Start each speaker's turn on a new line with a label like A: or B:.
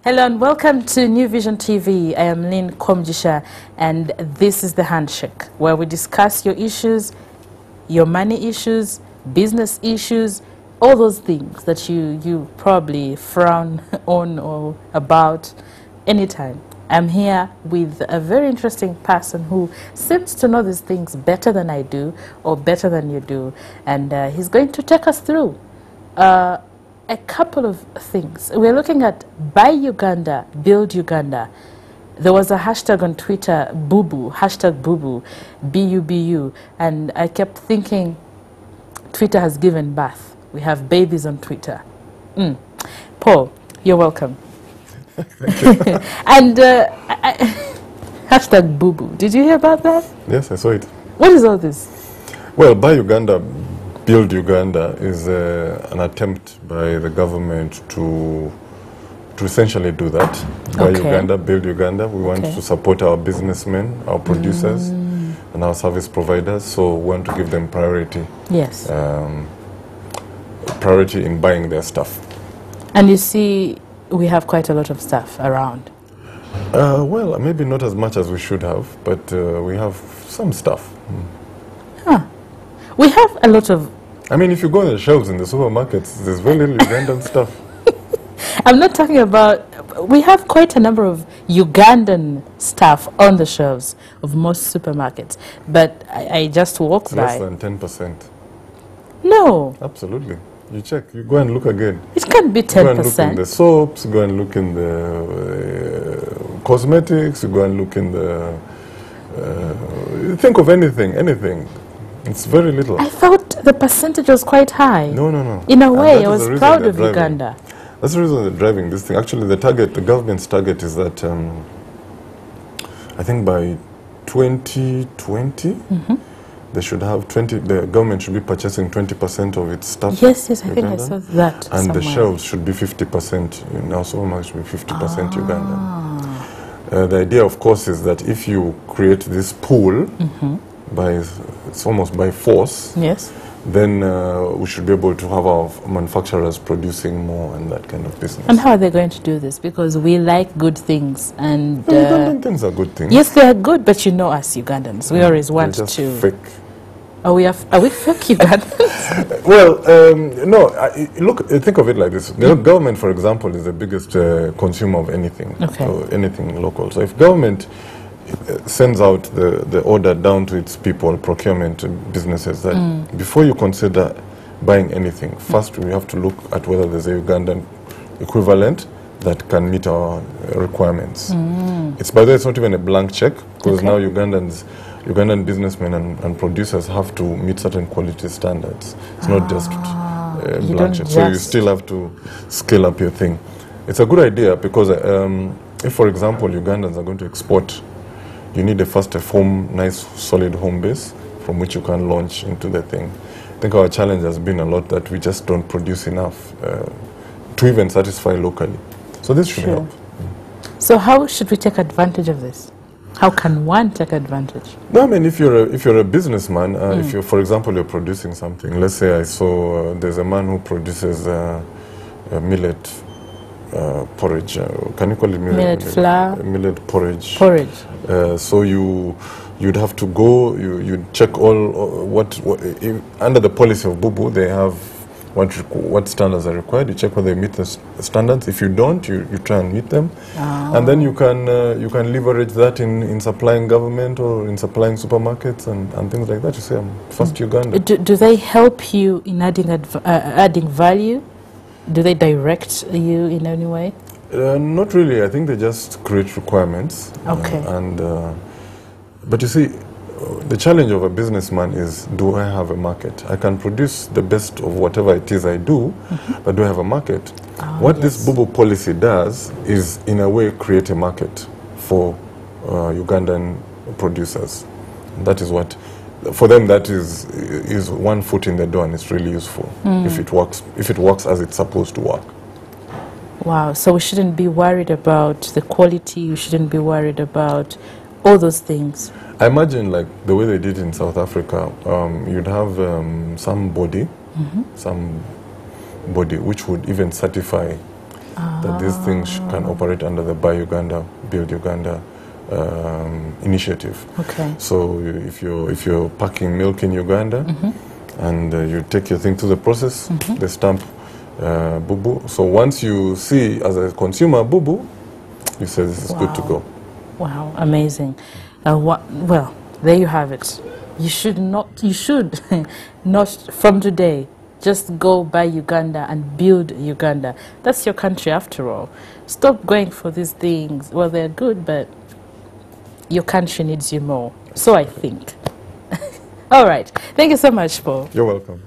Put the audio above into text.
A: Hello and welcome to New Vision TV. I am Lynn Komjisha and this is the Handshake, where we discuss your issues, your money issues, business issues, all those things that you probably frown on or about anytime. I'm here with a very interesting person who seems to know these things better than I do or better than you do, and he's going to take us through a couple of things. We're looking at Buy Uganda, Build Uganda. There was a hashtag on Twitter, BooBoo, hashtag BooBoo, B-U-B-U, and I kept thinking Twitter has given birth. We have babies on Twitter. Paul, you're welcome.
B: Thank you.
A: And hashtag BooBoo. Did you hear about that?
B: Yes, I saw it.
A: What is all this?
B: Well, Buy Uganda, Build Uganda is an attempt by the government to essentially do that. Buy Uganda, Build Uganda. We want to support our businessmen, our producers, and our service providers. So we want to give them priority.
A: Yes.
B: Priority in buying their stuff.
A: And you see, we have quite a lot of stuff around.
B: Well, maybe not as much as we should have, but we have some stuff.
A: Huh. We have a lot of...
B: I mean, if you go on the shelves in the supermarkets, there's very little Ugandan stuff.
A: I'm not talking about... We have quite a number of Ugandan stuff on the shelves of most supermarkets, but I just walked by.
B: Less than 10%.
A: No.
B: Absolutely. You check. You go and look again.
A: It can't be 10%.
B: Go and look in the soaps, go and look in the cosmetics, you go and look in the... think of anything. It's very little.
A: I thought the percentage was quite high.
B: No, no, no.
A: In a way, I was proud of Uganda.
B: That's the reason they're driving this thing. Actually, the government's target is that I think by 2020, they should have the government should be purchasing 20% of its stuff.
A: Yes, I think I saw that.
B: And
A: somewhere.
B: the shelves should be 50%. Now, so much should be 50% Ugandan. The idea, of course, is that if you create this pool, it's almost by force.
A: Yes.
B: Then we should be able to have our manufacturers producing more and that kind of business.
A: And how are they going to do this? Because we like good things, and
B: Ugandan things are good things.
A: yes, they are good, but you know us Ugandans, we always want
B: They're just
A: to.
B: fake.
A: Are we fake Ugandans?
B: Well, no. Look, think of it like this. The government, for example, is the biggest consumer of anything. So anything local. So if government sends out the order down to its people, procurement businesses, that before you consider buying anything, first we have to look at whether there's a Ugandan equivalent that can meet our requirements. It's, by the way, it's not even a blank check, because now Ugandan businessmen and producers have to meet certain quality standards. It's not just a blank check. So you still have to scale up your thing. It's a good idea because if, for example, Ugandans are going to export, you need first a nice solid home base from which you can launch into the thing. I think our challenge has been a lot that we just don't produce enough to even satisfy locally. So this should help.
A: So how should we take advantage of this? How can one take advantage?
B: No, I mean, if you're a businessman, if you're, for example, you're producing something. Let's say I saw there's a man who produces millet porridge. Can you call it millet
A: flour?
B: Millet porridge.
A: So
B: you'd have to go. You'd check all under the policy of BooBoo. They have what standards are required. You check whether they meet the standards. If you don't, you try and meet them, and then you can leverage that in supplying government or in supplying supermarkets and things like that. You say, I'm first Uganda.
A: Do they help you in adding value? Do they direct you in any way?
B: Not really. I think they just create requirements. But you see, the challenge of a businessman is, do I have a market? I can produce the best of whatever it is I do, but do I have a market? What this BooBoo policy does is, in a way, create a market for Ugandan producers. That is what, for them, that is one foot in the door, and it's really useful if it works as it's supposed to work.
A: Wow, so we shouldn't be worried about the quality, we shouldn't be worried about all those things.
B: I imagine, like the way they did in South Africa, you'd have some body which would even certify that these things can operate under the Buy Uganda, Build Uganda initiative.
A: Okay.
B: So if you're packing milk in Uganda and you take your thing through the process, they stamp boo-boo. So once you see as a consumer boo-boo, you say this is good to go.
A: Wow, amazing. Well, there you have it. You should not from today just go buy Uganda and build Uganda. That's your country after all. Stop going for these things. Well, they're good, but your country needs you more. So I think. All right. Thank you so much, Paul.
B: You're welcome.